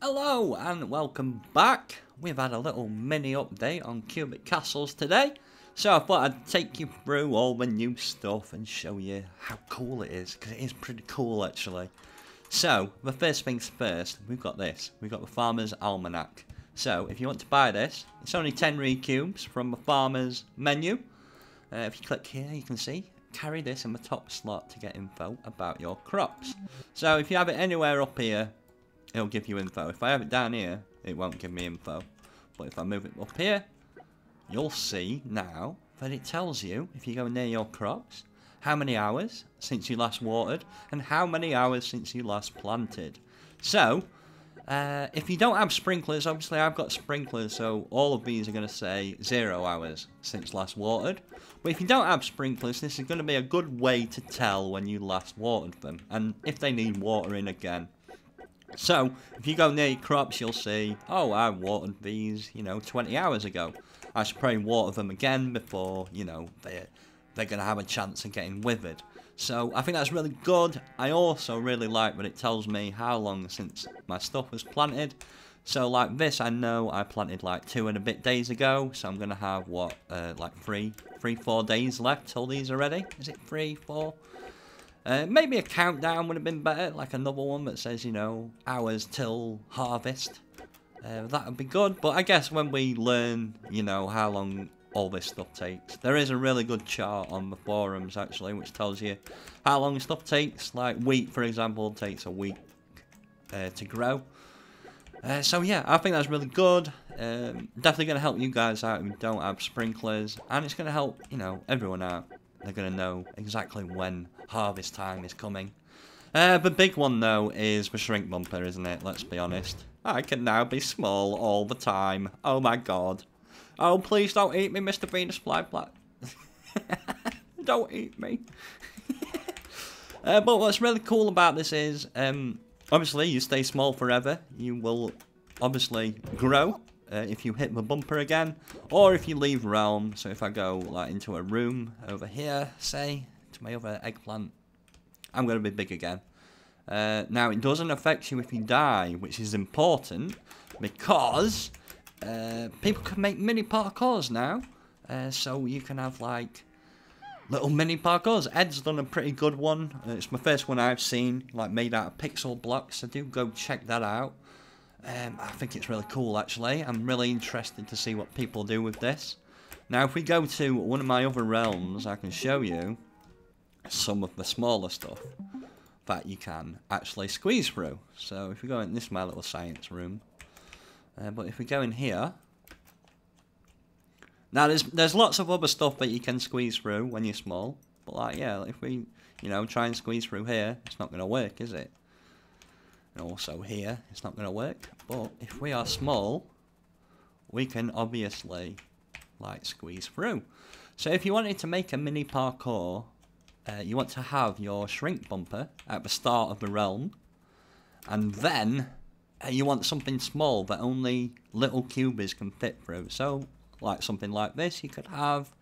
Hello and welcome back. We've had a little mini update on Cubic Castles today. So I thought I'd take you through all the new stuff and show you how cool it is, because it is pretty cool actually. So, the first things first, we've got this. We've got the Farmer's Almanac. So, if you want to buy this, it's only 10 recubes from the Farmer's menu. If you click here, you can see, carry this in the top slot to get info about your crops. So, if you have it anywhere up here, it'll give you info. If I have it down here, it won't give me info. But if I move it up here, you'll see now that it tells you, if you go near your crops, how many hours since you last watered, and how many hours since you last planted. So, if you don't have sprinklers, obviously I've got sprinklers, so all of these are going to say 0 hours since last watered. But if you don't have sprinklers, this is going to be a good way to tell when you last watered them, and if they need watering again. So, if you go near your crops, you'll see, oh, I watered these, 20 hours ago. I should probably water them again before, they're going to have a chance of getting withered. So, I think that's really good. I also really like that it tells me how long since my stuff was planted. So, like this, I know I planted like 2 and a bit days ago. So, I'm going to have, like 4 days left till these are ready. Is it 3, 4? Maybe a countdown would have been better, like another one that says, hours till harvest. That would be good, but I guess when we learn, how long all this stuff takes. There is a really good chart on the forums, actually, which tells you how long stuff takes. Like wheat, for example, takes a week to grow. So yeah, I think that's really good. Definitely going to help you guys out who don't have sprinklers, and it's going to help, everyone out. They're going to know exactly when harvest time is coming. The big one, though, is the shrink bumper, isn't it? Let's be honest. I can now be small all the time. Oh my god. Oh, please don't eat me, Mr. Venus Flyfly. Don't eat me. But what's really cool about this is, obviously, you stay small forever. You will obviously grow. If you hit the bumper again, or if you leave realm. So if I go like into a room over here, say, to my other eggplant, I'm going to be big again. Now it doesn't affect you if you die, which is important, because people can make mini parkours now. So you can have like little mini parkours. Ed's done a pretty good one. It's my first one I've seen, like made out of pixel blocks, so do go check that out. I think it's really cool actually. I'm really interested to see what people do with this. Now if we go to one of my other realms, I can show you some of the smaller stuff that you can actually squeeze through. So if we go in, this is my little science room. But if we go in here, now there's lots of other stuff that you can squeeze through when you're small. But like yeah, if we try and squeeze through here, it's not going to work, is it? And also here, it's not going to work. But if we are small, we can obviously like squeeze through. So if you wanted to make a mini parkour, you want to have your shrink bumper at the start of the realm, and then you want something small that only little cubies can fit through. So like something like this, you could have.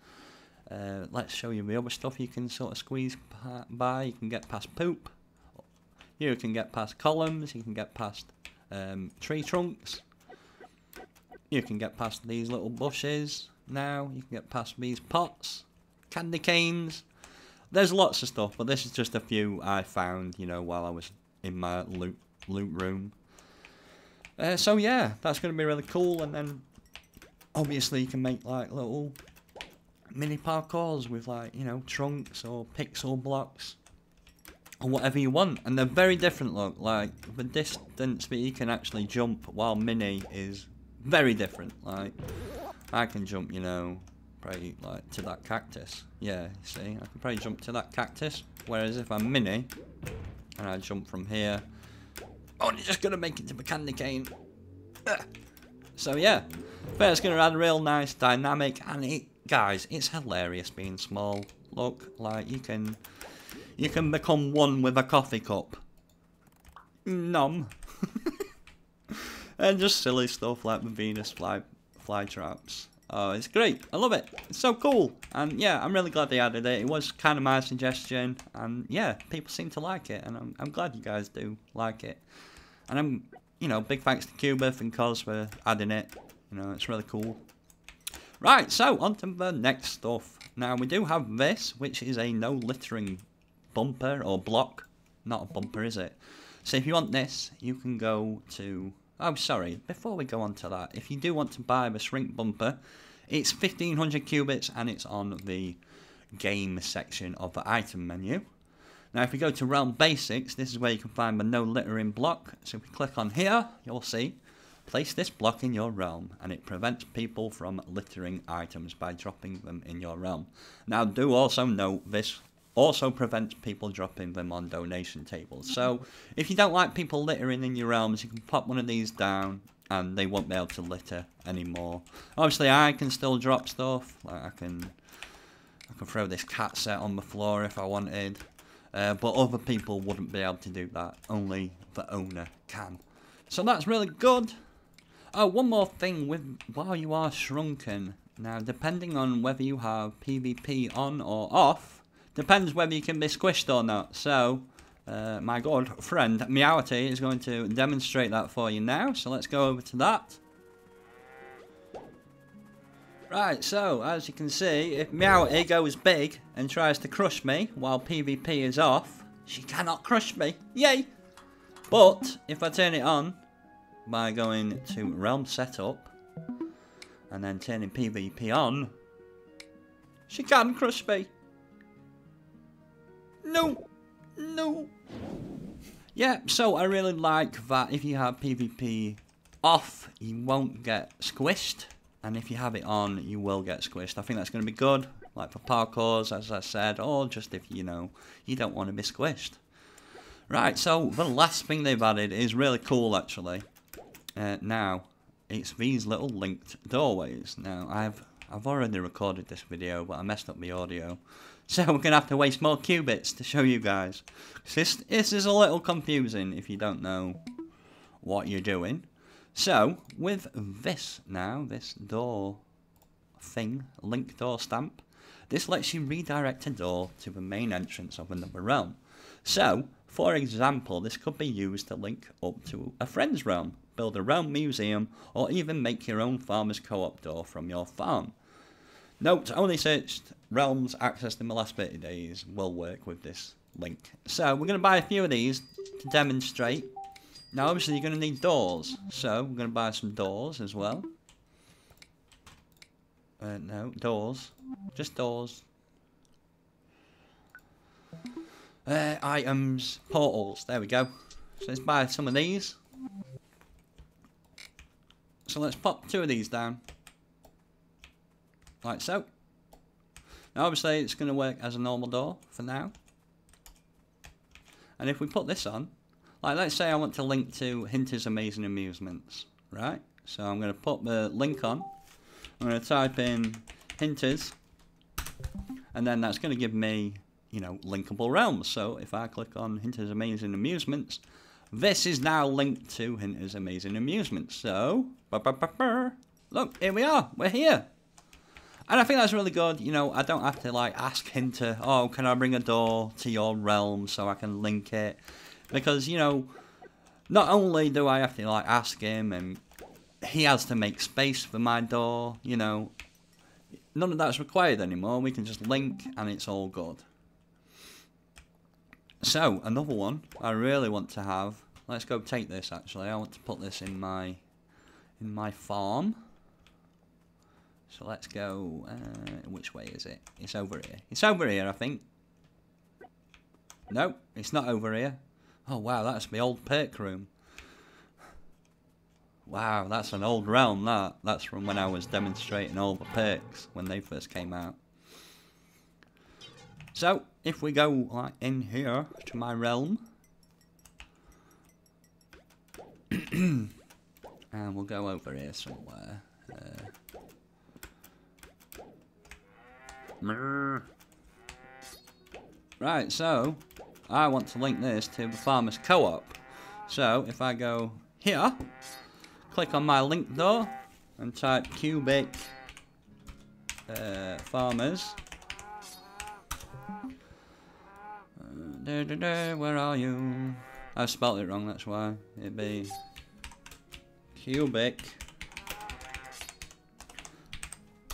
Let's show you the other stuff you can sort of squeeze by. You can get past poop. You can get past columns, you can get past tree trunks, you can get past these little bushes now, you can get past these pots, candy canes. There's lots of stuff, but this is just a few I found, while I was in my loot room. So yeah, that's going to be really cool, and then obviously you can make like little mini parkours with like, trunks or pixel blocks. Or whatever you want, and they're very different. Look, like the distance that you can actually jump while mini is very different. Like I can jump, probably like to that cactus. Yeah, see, I can probably jump to that cactus. Whereas if I'm mini and I jump from here, oh, you're just gonna make it to the candy cane. So yeah, but it's gonna add a real nice dynamic, and guys, it's hilarious being small. Look, like you can become one with a coffee cup. Nom. And just silly stuff like the Venus fly traps. Oh, it's great. I love it. It's so cool. And yeah, I'm really glad they added it. It was kind of my suggestion. And yeah, people seem to like it. And I'm glad you guys do like it. And you know, big thanks to Cubeth and Cos for adding it. You know, it's really cool. Right, so on to the next stuff. Now we do have this, which is a no littering bumper or block. Not a bumper, is it? So if you want this, you can go to... Oh, sorry, before we go on to that, if you do want to buy the shrink bumper, it's 1500 cubits and it's on the game section of the item menu. Now if we go to Realm Basics, this is where you can find the no littering block. So if we click on here, you'll see, place this block in your realm and it prevents people from littering items by dropping them in your realm. Now do also note this also prevents people dropping them on donation tables. So if you don't like people littering in your realms, you can pop one of these down and they won't be able to litter anymore. Obviously I can still drop stuff, like I can throw this cat set on the floor if I wanted, but other people wouldn't be able to do that, only the owner can. So that's really good. Oh, one more thing with while you are shrunken, now depending on whether you have PvP on or off, depends whether you can be squished or not. So, my good friend Meowity is going to demonstrate that for you now. So let's go over to that. Right, so as you can see, if Meowity goes big and tries to crush me while PvP is off, she cannot crush me. Yay! But if I turn it on by going to Realm Setup and then turning PvP on, she can crush me. No, no. Yeah, so I really like that if you have PvP off, you won't get squished. And if you have it on, you will get squished. I think that's going to be good, like for parkours, as I said, or just if, you know, you don't want to be squished. Right, so the last thing they've added is really cool, actually. Now, it's these little linked doorways. Now, I've already recorded this video, but I messed up the audio. So we're going to have to waste more qubits to show you guys. This is a little confusing if you don't know what you're doing. So, with this now, this door thing, link door stamp, this lets you redirect a door to the main entrance of another realm. So, for example, this could be used to link up to a friend's realm, build a realm museum, or even make your own farmer's co-op door from your farm. Note, only searched realms accessed in the last 30 days will work with this link. So, we're going to buy a few of these to demonstrate. Now, obviously, you're going to need doors. So, we're going to buy some doors as well. No, doors. Just doors. Items, portals. There we go. So, let's buy some of these. So, let's pop 2 of these down. Like so. Now obviously it's going to work as a normal door for now. And if we put this on, like let's say I want to link to Hinter's Amazing Amusements, right? So I'm going to put the link on. I'm going to type in Hinter's. And then that's going to give me, you know, linkable realms. So if I click on Hinter's Amazing Amusements, this is now linked to Hinter's Amazing Amusements. So, look, here we are. We're here. And I think that's really good, you know, I don't have to like ask Hinter, oh, can I bring a door to your realm so I can link it? Because, you know, not only do I have to like ask him and he has to make space for my door, you know, none of that's required anymore. We can just link and it's all good. So, another one I really want to have, let's go take this actually, I want to put this in my farm. So let's go, which way is it? It's over here. It's over here, I think. No, it's not over here. Oh, wow, that's the old perk room. Wow, that's an old realm, that. That's from when I was demonstrating all the perks when they first came out. So, if we go like in here to my realm. And we'll go over here somewhere. Right, so I want to link this to the farmer's co-op. So if I go here, click on my link door and type cubic farmers. Where are you? I spelled it wrong, that's why. It'd be cubic.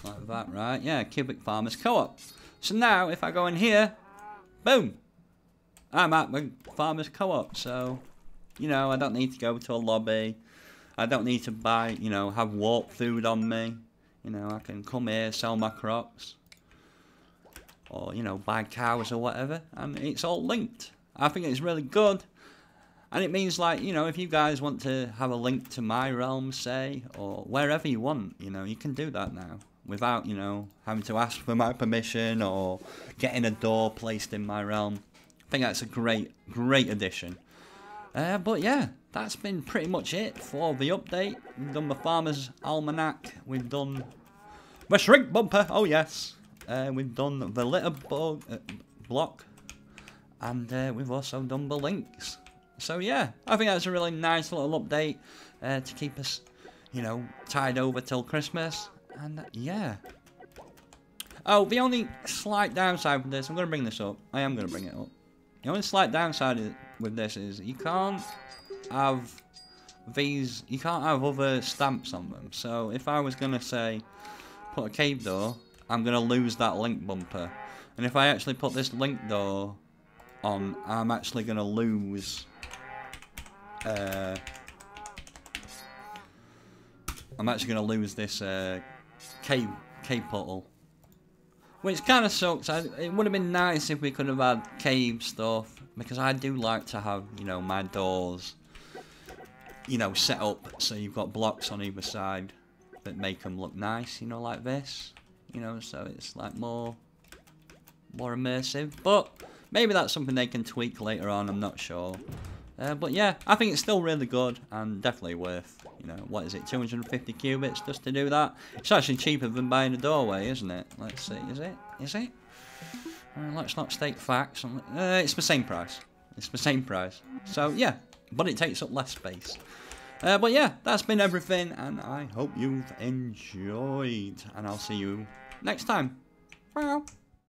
Like that, right? Yeah, Cubic Farmers Co-op. So now, if I go in here, boom! I'm at my Farmers Co-op, so, you know, I don't need to go to a lobby. I don't need to buy, you know, have walk food on me. You know, I can come here, sell my crops. Or, you know, buy cows or whatever. And it's all linked. I think it's really good. And it means, like, you know, if you guys want to have a link to my realm, say, or wherever you want, you know, you can do that now. Without, you know, having to ask for my permission or getting a door placed in my realm. I think that's a great addition. But yeah, that's been pretty much it for the update. We've done the Farmer's Almanac. We've done the Shrink Bumper. Oh yes. We've done the Litter Block. And we've also done the links. So yeah, I think that's a really nice little update to keep us, you know, tied over till Christmas. And yeah. Oh, the only slight downside with this, I'm going to bring this up. I am going to bring it up. The only slight downside with this is you can't have these, you can't have other stamps on them. So if I was going to say, put a cave door, I'm going to lose that link bumper. And if I actually put this link door on, I'm actually going to lose, this cave portal, which kind of sucks. It would have been nice if we could have had cave stuff, because I do like to have, you know, my doors, you know, set up so you've got blocks on either side that make them look nice, you know, like this, you know, so it's like more immersive. But maybe that's something they can tweak later on, I'm not sure. But yeah, I think it's still really good and definitely worth, you know, what is it, 250 cubits just to do that? It's actually cheaper than buying a doorway, isn't it? Let's see, is it? Is it? Let's not state facts. It's the same price. It's the same price. So yeah, but it takes up less space. But yeah, that's been everything, and I hope you've enjoyed, and I'll see you next time. Bye.